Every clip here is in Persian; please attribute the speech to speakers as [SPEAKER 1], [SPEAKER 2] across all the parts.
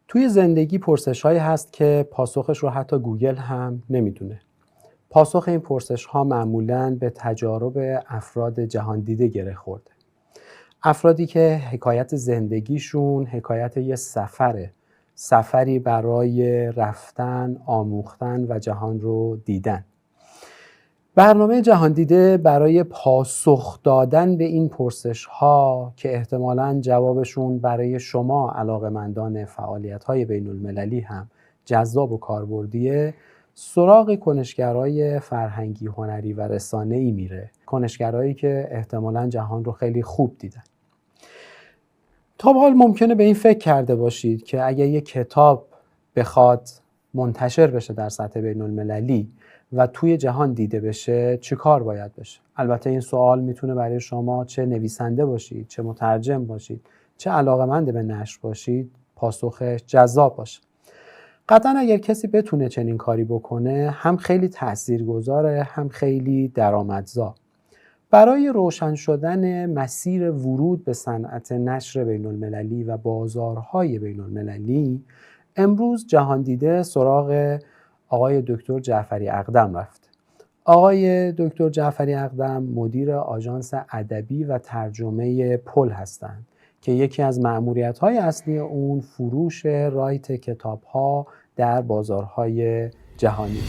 [SPEAKER 1] توی زندگی پرسش‌هایی هست که پاسخش رو حتی گوگل هم نمیدونه. پاسخ این پرسش‌ها معمولاً به تجارب افراد جهان دیده گره خورده. افرادی که حکایت زندگیشون حکایت یه سفری برای رفتن، آموختن و جهان رو دیدن. برنامه جهان دیده برای پاسخ دادن به این پرسش‌ها که احتمالاً جوابشون برای شما علاقه‌مندان فعالیت‌های بین‌المللی هم جذاب و کاربردیه، سراغ کنشگرای فرهنگی، هنری و رسانه‌ای میره. کنشگرایی که احتمالاً جهان رو خیلی خوب دیدن. تا به حال ممکنه به این فکر کرده باشید که اگه یک کتاب بخواد منتشر بشه در سطح بین‌المللی و توی جهان دیده بشه چه کار باید بشه؟ البته این سوال میتونه برای شما چه نویسنده باشید، چه مترجم باشید، چه علاقه‌مند به نشر باشید، پاسخش جذاب باشه. قطعاً اگر کسی بتونه چنین کاری بکنه هم خیلی تاثیرگذاره، هم خیلی درآمدزا. برای روشن شدن مسیر ورود به صنعت نشر بین‌المللی و بازارهای بین‌المللی، امروز جهان دیده سراغ آقای دکتر جعفری اقدم رفت. آقای دکتر جعفری اقدم مدیر آژانس ادبی و ترجمه پل هستند که یکی از مأموریت‌های اصلی اون فروش رایت کتاب‌ها در بازارهای جهانی.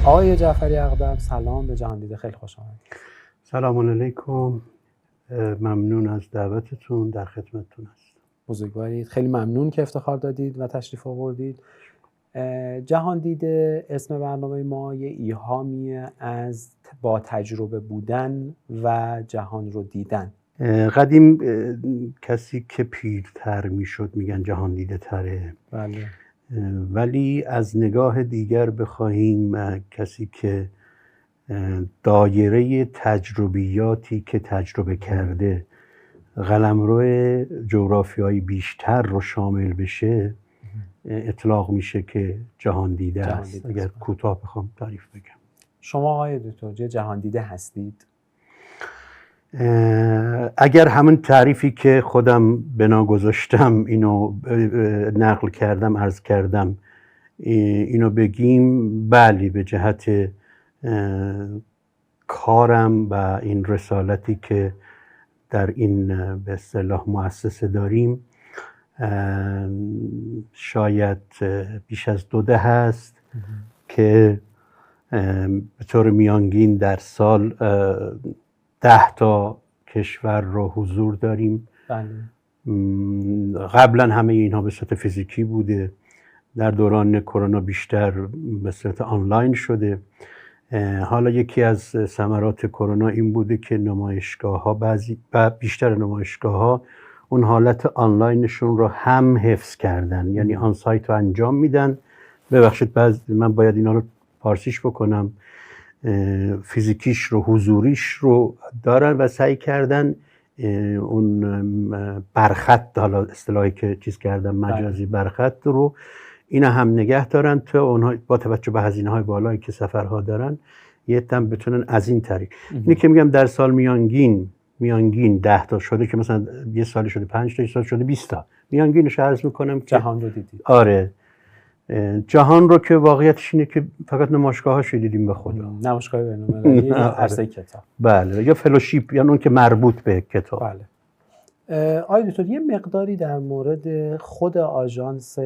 [SPEAKER 1] آقای جعفری اقدم سلام، به جهان دیده خیلی خوش آمدید.
[SPEAKER 2] سلام علیکم، ممنون از دعوتتون، در خدمتتون هستم.
[SPEAKER 1] بزرگوارید، خیلی ممنون که افتخار دادید و تشریف آوردید. جهان دیده اسم برنامه ما یه ایهامیه از با تجربه بودن و جهان رو دیدن.
[SPEAKER 2] قدیم کسی که پیرتر میشد میگن جهان دیده تره.
[SPEAKER 1] بله.
[SPEAKER 2] ولی از نگاه دیگر بخواهیم کسی که دایره تجربیاتی که تجربه کرده قلمرو جغرافیایی بیشتر رو شامل بشه اطلاق میشه که جهان دیده است. اگر کوتاه بخوام تعریف بگم.
[SPEAKER 1] شما آقای دکتر جهان دیده هستید؟
[SPEAKER 2] اگر همون تعریفی که خودم بنا گذاشتم اینو نقل کردم، عرض کردم، اینو بگیم، بله، به جهت کارم و این رسالتی که در این به اصطلاح مؤسسه داریم شاید بیش از 2 دهه است که به طور میانگین در سال 10 تا کشور رو حضور داریم.
[SPEAKER 1] بله.
[SPEAKER 2] قبلا همه اینها به صورت فیزیکی بوده، در دوران کرونا بیشتر به صورت آنلاین شده. حالا یکی از ثمرات کرونا این بوده که نمایشگاه‌ها بیشتر نمایشگاه‌ها اون حالت آنلاینشون رو هم حفظ کردن، یعنی آن سایت رو انجام میدن. ببخشید من باید اینا رو فارسیش بکنم. فیزیکیش رو، حضوریش رو دارن و سعی کردن اون برخط، حالا اصطلاحی که چیز کردن مجازی برخط رو اینا هم نگه دارن تا اونها با توجه به هزینه‌های بالایی که سفرها دارن یه تم بتونن از این طریق. اینی که میگم در سال میانگین 10 تا شده که مثلا یه سال شده 5 تا، یه سال شده 20 تا. میانگینش عرض میکنم که
[SPEAKER 1] جهان رو دیدید.
[SPEAKER 2] آره. جهان رو که واقعیتش اینه که فقط نمایشگاه‌هاش دیدیم به خدا.
[SPEAKER 1] نمایشگاه بین‌المللی یا عرصه کتاب.
[SPEAKER 2] بله، یا فلوشیپ، یا اون که مربوط به کتاب.
[SPEAKER 1] بله. آقای دکتر یه مقداری در مورد خود آژانس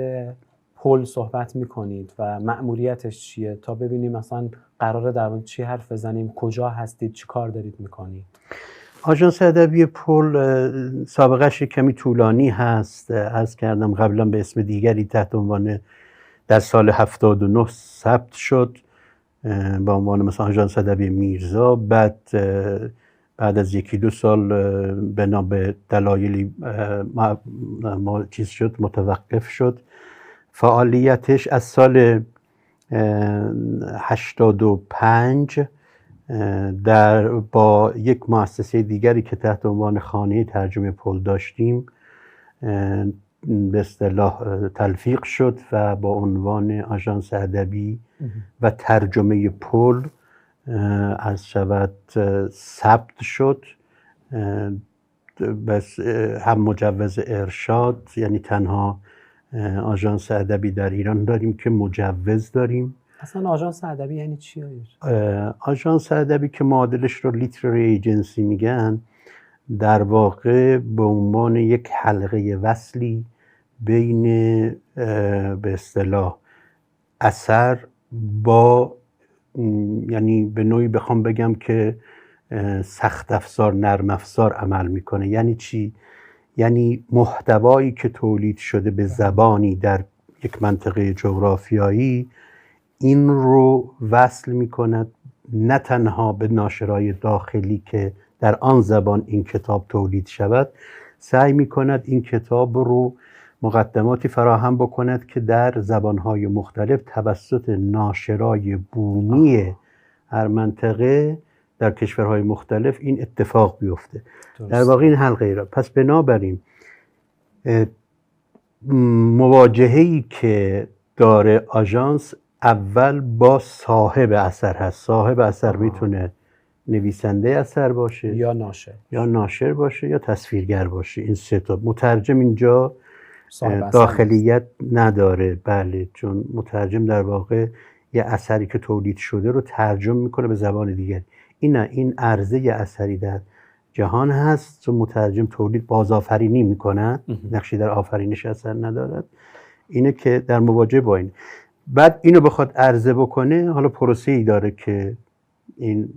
[SPEAKER 1] پل صحبت میکنید و مأموریتش چیه تا ببینیم مثلا قراره در مورد چی حرف بزنیم، کجا هستید، چی کار دارید میکنید؟
[SPEAKER 2] آژانس ادبی پل سابقهش کمی طولانی هست. عرض کردم قبلا به اسم دیگری تحت عنوان در سال 79 ثبت شد با عنوان مثلا آژانس ادبی میرزا. بعد از 1-2 سال بنا به دلایلی چیز شد، متوقف شد فعالیتش. از سال 85 با یک مؤسسه دیگری که تحت عنوان خانه ترجمه پل داشتیم به اصطلاح تلفیق شد و با عنوان آژانس ادبی و ترجمه پل از شود ثبت شد. بس هم مجوز ارشاد، یعنی تنها آژانس ادبی در ایران داریم که مجوز داریم.
[SPEAKER 1] اصلا آژانس ادبی یعنی چی؟
[SPEAKER 2] آژانس ادبی که معادلش رو لیترری ایجنسی میگن، در واقع به عنوان یک حلقه وصلی بین به اصطلاح اثر با، یعنی به نوعی بخوام بگم که سخت افزار نرم افزار عمل میکنه. یعنی چی؟ یعنی محتوایی که تولید شده به زبانی در یک منطقه جغرافیایی، این رو وصل میکند نه تنها به ناشرای داخلی که در آن زبان این کتاب تولید شود، سعی میکند این کتاب رو مقدماتی فراهم بکند که در زبانهای مختلف توسط ناشرای بومی هر منطقه در کشورهای مختلف این اتفاق بیفته. در واقع این حلقه را پس بنابراین مواجهه‌ای که داره آژانس اول با صاحب اثر هست. صاحب اثر میتونه نویسنده اثر باشه یا ناشر باشه یا تصویرگر باشه. این سه تا. مترجم اینجا داخلیت نداره. بله، چون مترجم در واقع یه اثری که تولید شده رو ترجمه میکنه به زبان دیگر. این عرضه اثری در جهان هست، چون مترجم تولید بازآفرینی میکنه، نقشی در آفرینش اثر ندارد. اینه که در مواجهه با این، بعد اینو بخواد عرضه بکنه، حالا پروسه‌ای داره که این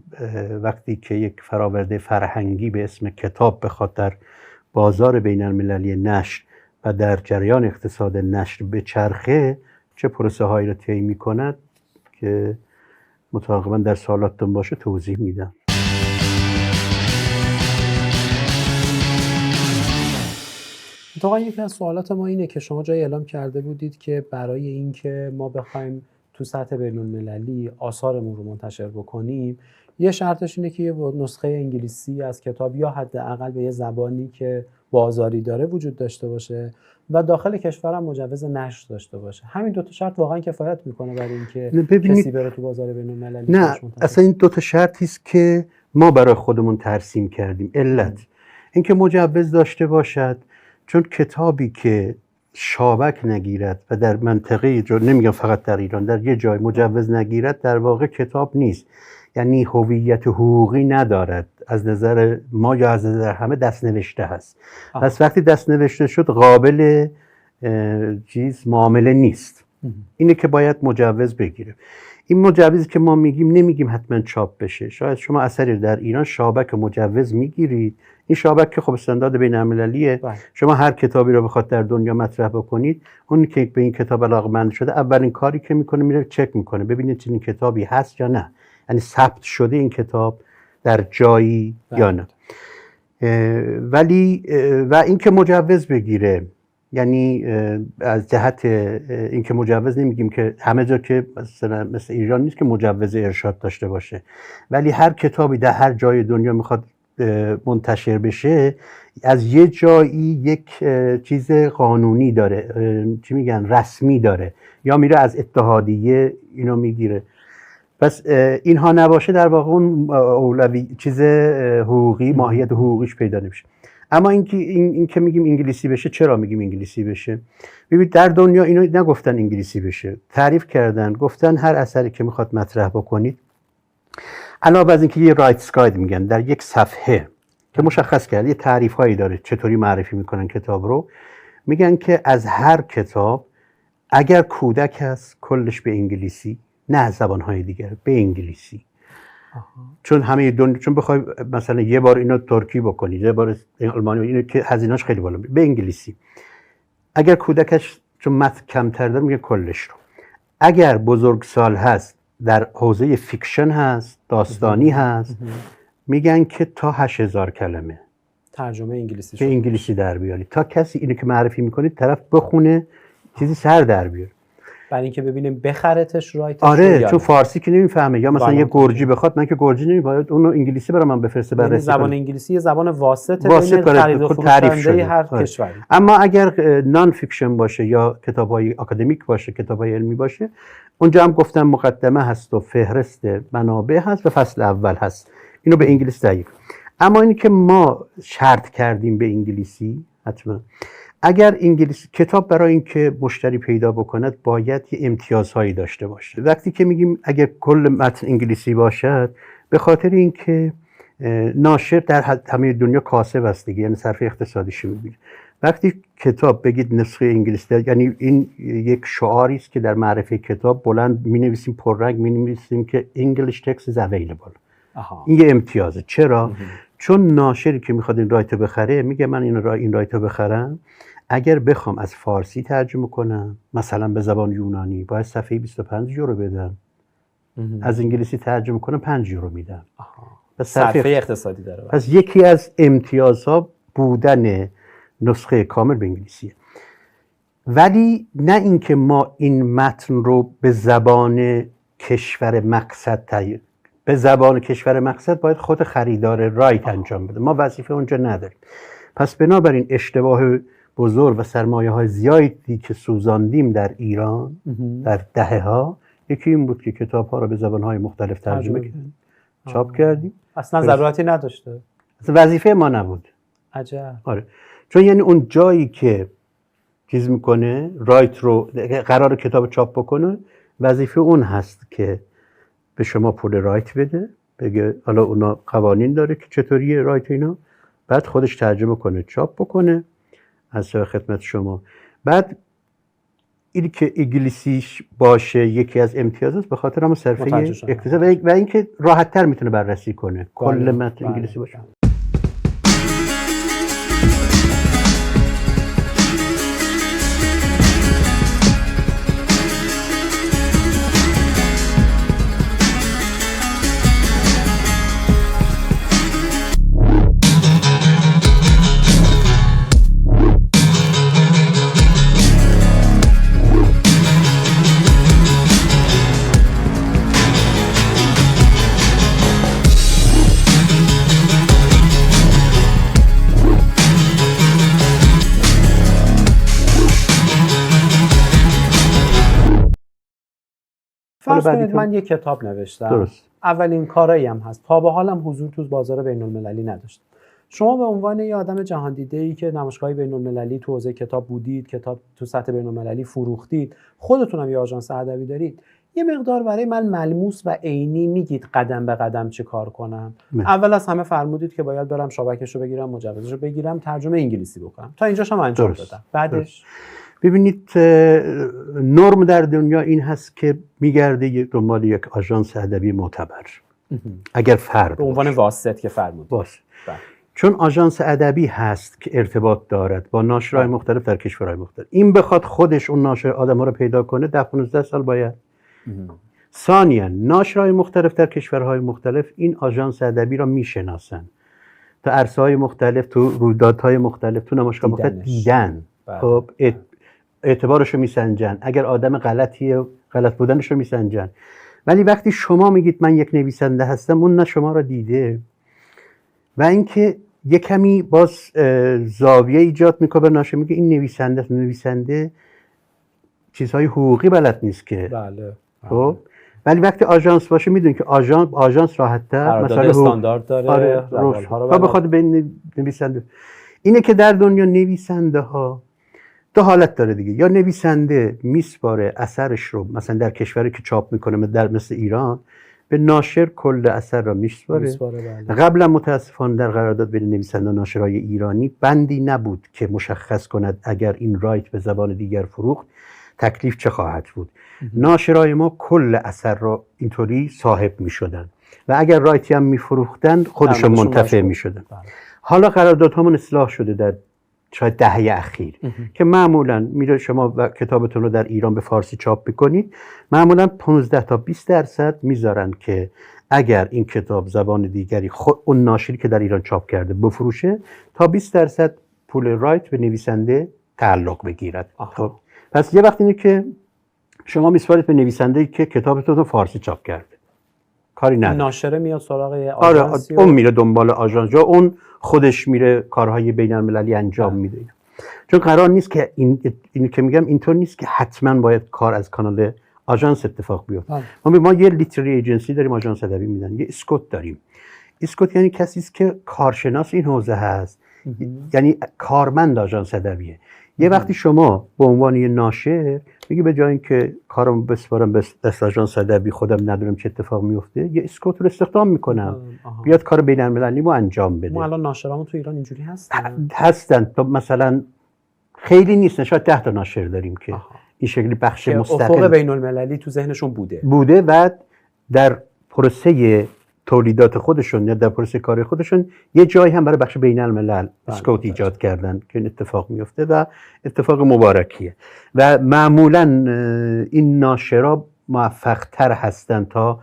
[SPEAKER 2] وقتی که یک فراورده فرهنگی به اسم کتاب بخواد در بازار بین المللی نشر و در جریان اقتصاد نشر به چرخه، چه پروسه هایی را طی می‌کند که متعاقباً در سوالاتتون باشه توضیح میدم.
[SPEAKER 1] اتفاقا یکی از سوالات ما اینه که شما جای اعلام کرده بودید که برای اینکه ما بخوایم تو سطح بین‌المللی آثارمون رو منتشر بکنیم، یه شرطش اینه که یه نسخه انگلیسی از کتاب یا حداقل به یه زبانی که بازاری داره وجود داشته باشه و داخل کشور هم مجوز نشر داشته باشه. همین دو تا شرط واقعا کفایت میکنه برای اینکه کسی بره تو بازار بین‌المللی؟
[SPEAKER 2] نه، اصلا این دو تا شرطی است که ما برای خودمون ترسیم کردیم. علت اینکه مجوز داشته باشد، چون کتابی که شابک نگیرد و در منطقه نمیگم فقط در ایران، در یه جای مجوز نگیرد، در واقع کتاب نیست. یعنی هویت حقوقی ندارد از نظر ما یا از نظر همه دست نوشته هست. پس وقتی دست نوشته شد قابل معامله نیست. اینه که باید مجوز بگیره. این مجوزی که ما میگیم نمیگیم حتما چاپ بشه. شاید شما اثری در ایران شابک مجوز میگیرید، این شابک که خب استاندارد بین‌المللیه، شما هر کتابی رو بخواد در دنیا مطرح بکنید، اون که به این کتاب علاقه‌مند شده اولین کاری که میکنه میره چک میکنه ببینید چنین کتابی هست یا نه، یعنی ثبت شده این کتاب در جایی یا نه. ولی و اینکه مجوز بگیره، یعنی از جهت اینکه مجوز نمیگیم که همه جا که مثل ایران نیست که مجوز ارشاد داشته باشه، ولی هر کتابی در هر جای دنیا میخواد منتشر بشه از یه جایی یک چیز قانونی داره، چی میگن، رسمی داره، یا میره از اتحادیه اینو میگیره. پس اینها نباشه در واقع اون اولوی چیز حقوقی، ماهیت حقوقیش پیدا نمیشه. اما این که میگیم انگلیسی بشه، چرا میگیم انگلیسی بشه؟ ببینید در دنیا اینو نگفتن انگلیسی بشه، تعریف کردن، گفتن هر اثری که میخواد مطرح بکنید، علاوه از اینکه یه رایتس گاید میگن در یک صفحه که مشخص کرده یه تعریف هایی داره چطوری معرفی میکنن کتاب رو، میگن که از هر کتاب اگر کودک هست کلش به انگلیسی، نه زبانهای دیگر، به انگلیسی. چون همه چون بخوای مثلا یه بار اینو ترکی بکنی، یه بار آلمانی، اینو که هزینه‌اش خیلی بالا، به انگلیسی. اگر کودکش چون متن کمتر داره میگه کلش رو. اگر بزرگسال هست در حوزه فیکشن هست، داستانی هست، میگن که تا 8000 کلمه
[SPEAKER 1] ترجمه انگلیسی
[SPEAKER 2] به انگلیسی در بیاری، تا کسی اینو که معرفی میکنید طرف بخونه چیزی سر در بیاره،
[SPEAKER 1] برای اینکه ببینیم بخرتش رایتش.
[SPEAKER 2] آره، چون فارسی که نمیفهمه، یا مثلا یه گرجی بخواد، من که گرجی نمیفهمم، اونو انگلیسی برام من بفرسته بررسی کنه.
[SPEAKER 1] زبان انگلیسی یه زبان واسطه بین خرید و فروش هر کشوری.
[SPEAKER 2] اما اگر نان فیکشن باشه یا کتابای آکادمیک باشه، کتابای علمی باشه، اونجا هم گفتم مقدمه هست و فهرست منابع هست و فصل اول هست، اینو به انگلیسی تهیه. اما اینی که ما شرط کردیم به انگلیسی، حتما اگر انگلیسی کتاب برای اینکه مشتری پیدا بکند باید یه امتیازهایی داشته باشه. وقتی که میگیم اگر کل متن انگلیسی باشد، به خاطر اینکه ناشر در همه دنیا کاسب است دیگه، یعنی صرف اقتصادیش میبینه. وقتی کتاب بگید نسخه انگلیسی، یعنی این یک شعاری است که در معرفی کتاب بلند مینویسیم، پررنگ مینویسیم که English text is available. این یه امتیازه. چرا؟ چون ناشری که میخواد این رایت بخره میگه من این رایت بخرم، اگر بخوام از فارسی ترجمه کنم مثلا به زبان یونانی باید صفحه 25 یورو بدم، از انگلیسی ترجمه کنم 5 یورو میدم.
[SPEAKER 1] صرفه اقتصادی داره.
[SPEAKER 2] پس یکی از امتیازها بودن نسخه کامل به انگلیسیه. ولی نه اینکه ما این متن رو به زبان کشور مقصد تهیه، به زبان کشور مقصد باید خود خریدار رایت انجام بده، ما وظیفه اونجا نداریم. پس بنابراین اشتباه بزرگ و سرمایه‌های زیادی که سوزاندیم در ایران در دهه‌ها، یکی این بود که کتاب‌ها رو به زبان‌های مختلف ترجمه کردیم، چاپ کردیم،
[SPEAKER 1] اصلا ضرورتی نداشته،
[SPEAKER 2] اصلا وظیفه ما نبود.
[SPEAKER 1] عجب.
[SPEAKER 2] آره، چون یعنی اون جایی که چیز میکنه، رایت رو قرار کتاب چاپ بکنه، وظیفه اون هست که به شما پول رایت بده، بگه حالا اونا قوانین داره که چطوریه رایت اینا، بعد خودش ترجمه کنه، چاپ بکنه، از خدمت شما. بعد این که انگلیسیش باشه یکی از امتیازات به خاطر هم صرفه اقتصاد و اینکه راحت تر میتونه بررسی کنه کل متن انگلیسی باشه.
[SPEAKER 1] فرض کنید من یک کتاب نوشتم،
[SPEAKER 2] درست.
[SPEAKER 1] اولین کارایی هم هست، تا به حالم حضور تو بازار بین‌المللی نداشتم. شما به عنوان یه آدم جهان دیده‌ای که نمایشگاه بین‌المللی تو حوزه کتاب بودید، کتاب تو سطح بین‌المللی فروختید، خودتون هم یه آژانس ادبی دارید، یه مقدار برای من ملموس و عینی میگید قدم به قدم چه کار کنم؟ اول از همه فرمودید که باید برم شابکشو بگیرم، مجوزشو بگیرم، ترجمه انگلیسی بکنم. تا اینجاش هم انجام دادم. بعدش
[SPEAKER 2] ببینید نرم در دنیا این هست که میگرده دنبال یک آژانس ادبی معتبر. اگر فرد
[SPEAKER 1] به عنوان واسط که فرمودید.
[SPEAKER 2] چون آژانس ادبی هست که ارتباط دارد با ناشرهای مختلف در کشورهای مختلف. این بخواد خودش اون ناشر آدم‌ها رو پیدا کنه 10-15 سال باید. ثانیاً ناشرهای مختلف در کشورهای مختلف این آژانس ادبی را میشناسن. تو عرصه‌های مختلف، تو رویدادهای مختلف، تو نمایشگاه مختلف دیدن. خب اعتبارش رو میسنجن، اگر آدم غلطیه غلط بودنش رو میسنجن. ولی وقتی شما میگید من یک نویسنده هستم، اون نه شما رو دیده و اینکه یک کمی باز زاویه ایجاد میکنه به ناشر، میگه این نویسنده چیزهای حقوقی بلد نیست که.
[SPEAKER 1] بله.
[SPEAKER 2] خب ولی وقتی آژانس باشه میدونی که آژانس راحت‌تر
[SPEAKER 1] مثلا استاندارد داره،
[SPEAKER 2] تا بخواد به نویسنده. اینه که در دنیا نویسنده ها دو حالت داره دیگه، یا نویسنده میسپاره اثرش رو مثلا در کشوری که چاپ میکنه در مثل ایران به ناشر کل اثر را میسپاره. قبلا متاسفانه در قرارداد بین نویسنده و ناشرای ایرانی بندی نبود که مشخص کند اگر این رایت به زبان دیگر فروخت تکلیف چه خواهد بود. ناشرای ما کل اثر را اینطوری صاحب میشدن و اگر رایتی هم میفروختن خودشون منتفع میشدن. حالا قراردادهامون اصلاح شده در شاید دهه اخیر که معمولا میره شما کتابتون رو در ایران به فارسی چاپ میکنید، معمولا 15 تا 20% میذارن که اگر این کتاب زبان دیگری خود اون ناشری که در ایران چاپ کرده بفروشه تا 20% پول رایت به نویسنده تعلق بگیرد. خب پس یه وقت اینه که شما میسپارید به نویسنده‌ای که کتابتون رو فارسی چاپ کرده، کاری نداره،
[SPEAKER 1] ناشره میاد سراغ آژانسی.
[SPEAKER 2] اون میره دنبال آژانس، جا اون خودش میره کارهای بین‌المللی انجام میده. چون قرار نیست که این که میگم اینطور نیست که حتما باید کار از کانال آژانس اتفاق بیفته. ما یه لیتری ایجنسی داریم، آژانس ادبی میدن، یه اسکوت داریم. اسکوت یعنی کسی است که کارشناس این حوزه هست، یعنی کارمند آژانس ادبیه. یه وقتی شما به عنوان یه ناشر میگی به جای اینکه کارم بسپارم به دست آژانس ادبی خودم ندونم چه اتفاق میفته، یه اسکوت رو استخدام میکنم بیاد کار بین‌المللی رو انجام بده.
[SPEAKER 1] ما الان ناشرامون تو ایران اینجوری
[SPEAKER 2] هستن. تو مثلا خیلی نیست، شاید 10 تا ناشر داریم که این شکلی بخش مستقل
[SPEAKER 1] افق بین‌المللی تو ذهنشون
[SPEAKER 2] بوده و در پروسه تولیدات خودشون یا در پروسه کار خودشون یه جایی هم برای بخش بین الملل اسکوت ایجاد کردن که این اتفاق میفته و اتفاق مبارکیه و معمولا این ناشرا موفق تر هستن تا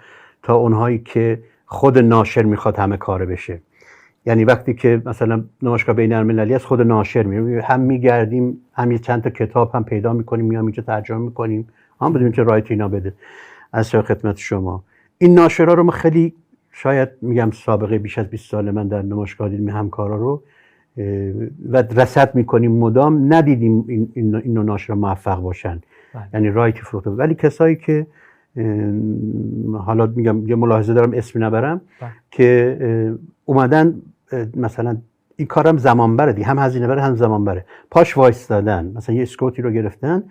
[SPEAKER 2] اونهایی که خود ناشر میخواد همه کاره بشه. یعنی وقتی که مثلا نمایشگاه بین المللی از خود ناشر میریم، هم میگردیم، هم یه چند تا کتاب هم پیدا میکنیم، میام اینجا ترجمه میکنیم، هم بدونیم که رایت اینا بده. از خدمت شما این ناشرا رو ما خیلی شاید میگم سابقه بیش از 20 سال من در نمایشگاه دیدیم همکارا رو و رصد میکنیم مدام، ندیدیم این ناشرا موفق باشن. یعنی رایتی فروخته، ولی کسایی که حالا میگم یه ملاحظه دارم اسمی نبرم که اومدن مثلا این کارم زمان بره، هم هزینه بره هم زمان بره، پاش وایستادن، مثلا یه اسکوتی رو گرفتن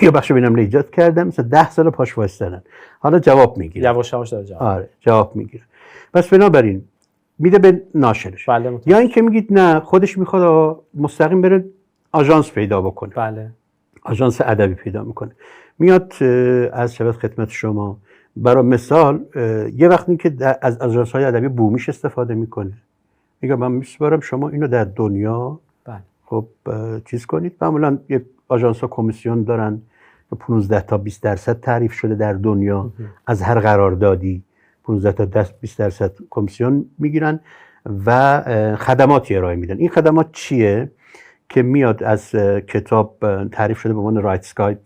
[SPEAKER 2] یا بخش بین‌المللی ایجاد کردن، مثلا 10 سال پاش وایستادن، حالا جواب میگیره،
[SPEAKER 1] یواش یواش داره جواب.
[SPEAKER 2] آره جواب میگیره. پس بنابراین میده به ناشرش.
[SPEAKER 1] بله
[SPEAKER 2] یا این که میگید نه خودش میخواد مستقیم بره آژانس پیدا بکنه.
[SPEAKER 1] بله.
[SPEAKER 2] آژانس ادبی پیدا میکنه. میاد از شبت خدمت شما برای مثال یه وقتی که از آژانس‌های ادبی بومیش استفاده میکنه، میگه من میسپارم شما اینو در دنیا خب چیز کنید. معمولا یه آژانس‌ها کمیسیون دارن که 15 تا 20% تعریف شده در دنیا از هر قراردادی 15 تا 20% کمیسیون میگیرن و خدماتی ارائه میدن. این خدمات چیه؟ که میاد از کتاب تعریف شده به عنوان رایتس گاید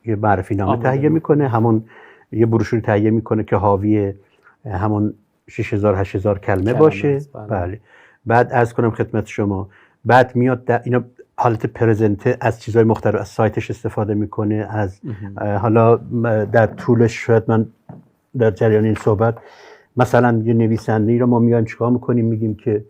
[SPEAKER 2] یه معرفی نامه تهیه میکنه، همون یه بروشوری تهیه میکنه که حاوی همون 6000 8000 کلمه باشه. بله. بعد عرض کنم خدمت شما، بعد میاد اینا حالت پرزنته از چیزهای مختلف از سایتش استفاده میکنه، از حالا در طولش شاید من در جریان این صحبت مثلا یه نویسنده‌ای رو ما میایم چیکار میکنیم، میگیم که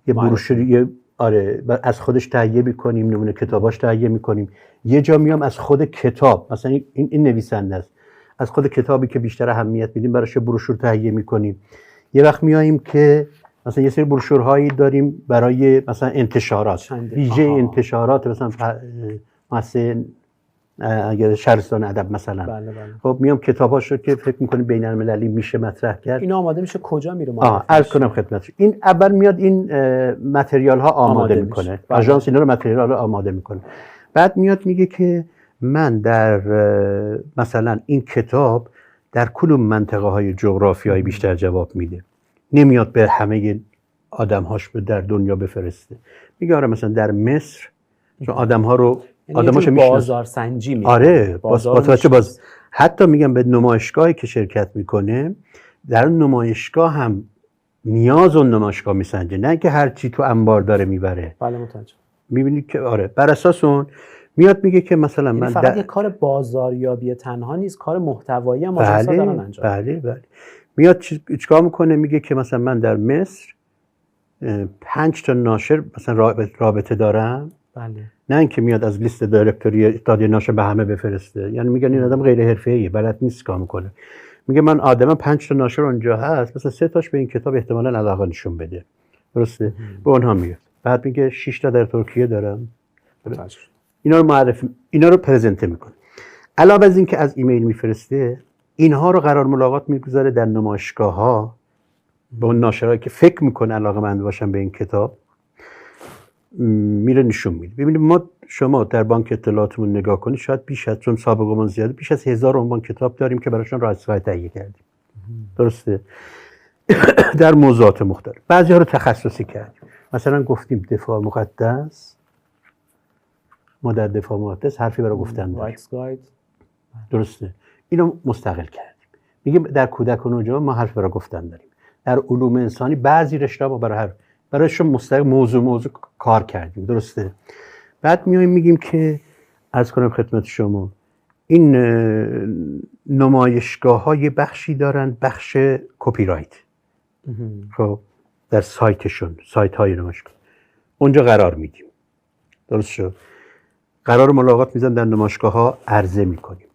[SPEAKER 2] یه بروشوری آره از خودش تهیه میکنیم، نمونه کتاباش تهیه میکنیم. یه جا میام از خود کتاب، مثلا این نویسنده است، از خود کتابی که بیشتر اهمیت میدیم براش یه بروشور تهیه میکنیم. یه وقت میاییم که مثلا یه سری بروشورهایی داریم برای مثلا انتشارات، ویژه انتشارات، مثلا مثلا اگر شهرستان ادب مثلا.
[SPEAKER 1] بله.
[SPEAKER 2] خب میام کتاباشو که فکر میکنیم بین المللی میشه مطرح کرد،
[SPEAKER 1] اینا آماده میشه کجا میره؟
[SPEAKER 2] عرض کنم خدمتتون، این اول میاد این متریال ها آماده میکنه، آژانس اینا رو متریال رو آماده میکنه. بعد میاد میگه که من در مثلا این کتاب در کدوم منطقه های جغرافیایی بیشتر جواب میده، نمیاد به همه آدم‌هاش در دنیا بفرسته، میگه آره مثلا در مصر چون آدم‌ها رو
[SPEAKER 1] آدماشو بازار سنجی میکنه.
[SPEAKER 2] آره باز حتی میگم به نمایشگاهی که شرکت میکنه، در نمایشگاه هم نیاز اون نمایشگاه میسنجه، نه که هر چی تو انبار داره میبره.
[SPEAKER 1] بله متوجه.
[SPEAKER 2] میبینید که آره بر اساس اون میاد میگه که مثلا من
[SPEAKER 1] فقط یه کار بازاریابی تنها نیست، کار محتوایی هم آژانس‌ها دارن انجام.
[SPEAKER 2] بله. میاد چیکار میکنه؟ میگه که مثلا من در مصر 5 تا ناشر مثلا رابطه دارم،
[SPEAKER 1] بله.
[SPEAKER 2] نه اینکه میاد از لیست دایرکتوری اتحادیه ناشر به همه بفرسته، یعنی میگن این آدم غیر حرفه‌ایه، بلد نیست کار میکنه. میگه من آدمم 5 تا ناشر اونجا هست، مثلا 3 تاش به این کتاب احتمالاً علاقه نشون بده، درسته؟ به اونها میاد. بعد میگه 6 تا در ترکیه دارم، اینا رو معرفی، اینا رو پرزنت میکنه. علاوه از این که از ایمیل میفرسته، اینها رو قرار ملاقات میگذاره در نمایشگاه‌ها با اون ناشرایی که فکر میکنه علاقه‌مند باشن به این کتاب، میره نشون میده. ببینید ما، شما در بانک اطلاعاتمون نگاه کنید، شاید بیش از، چون سابقمون زیاده، بیش از 1000 عنوان کتاب داریم که براشون رایت‌های تهیه کردیم، درسته؟ در موضوعات مختلف. بعضی‌ها رو تخصصی کردیم، مثلا گفتیم دفاع مقدس، ما در دفاع مقدس حرفی برای گفتن داریم، درسته؟ اینو مستقل کردیم. میگیم در کودک و نوجوان ما حرف برای گفتن داریم. در علوم انسانی بعضی رشته‌ها ما برایشون مستقل موضوع کار کردیم، درسته؟ بعد میایم میگیم که عرض کنم خدمت شما، این نمایشگاه‌ها یه بخشی دارن، بخش کپی رایت. خب در سایتشون، سایت‌های نمایشگاه، اونجا قرار میدیم، درست شد؟ قرار ملاقات میذاریم در نمایشگاه‌ها، عرضه میکنیم.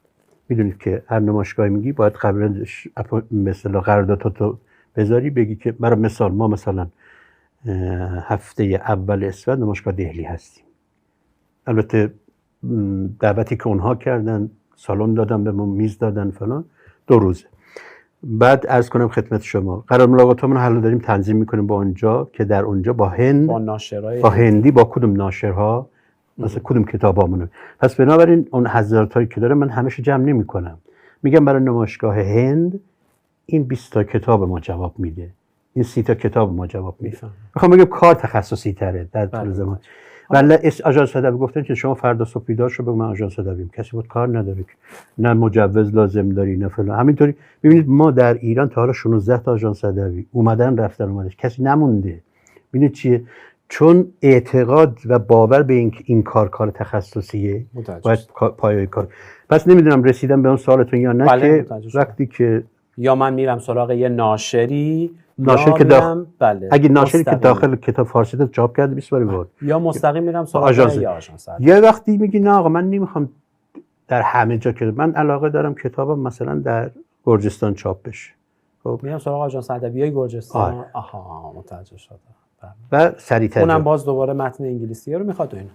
[SPEAKER 2] میدونید که هر نمایشگاهی میگی باید قبلش مثلا قرارداداتو بذاری، بگی که برای مثال ما مثلا هفته اول اسفند نمایشگاه دهلی هستیم. البته دعوتی که اونها کردن، سالن دادن به ما، میز دادن فلان، 2 روزه. بعد عرض کنم خدمت شما، قرار ملاقاتمون حالا داریم تنظیم میکنیم با اونجا که در اونجا با ناشرای با هندی، با کدوم ناشرها، مثلا کدوم کتابامونه. پس بنابراین اون 1000 تایی که داره من همه‌شو جمع نمی‌کنم. میگم برای نمایشگاه هند این 20 تا کتاب ما جواب میده، این 30 تا کتاب ما جواب میده. میخوام بگم کار تخصصی تره در طول زمان. ولی آژانس ادبی گفتن که شما فردا صبح بیدار شو بگو من آژانس ادبیم، کسی بود کار نداره، نه مجوز لازم داری نه فلان. همینطوری ببینید ما در ایران تا حالا 16 تا آژانس ادبی اومدن رفتن اومدش، کسی نمونده. ببینید چیه؟ چون اعتقاد و باور به این کار تخصصیه، باید پایه کار. پس نمیدونم رسیدم به اون سوالتون یا نه، که وقتی که
[SPEAKER 1] یا من میرم سراغ یه ناشری
[SPEAKER 2] که اگه ناشری که داخل کتاب فارسی داد چاپ کرده 20 بار بود،
[SPEAKER 1] یا مستقیم میرم سراغ آژانس.
[SPEAKER 2] یه وقتی میگی نه آقا من نمیخوام در همه جا، که من علاقه دارم کتابم مثلا در گرجستان چاپ بشه،
[SPEAKER 1] خب میرم سراغ آژانس ادبیای گرجستان. آها متوجه شدم.
[SPEAKER 2] و سریع‌تر
[SPEAKER 1] اونم باز دوباره متن انگلیسی رو میخواد و اینا.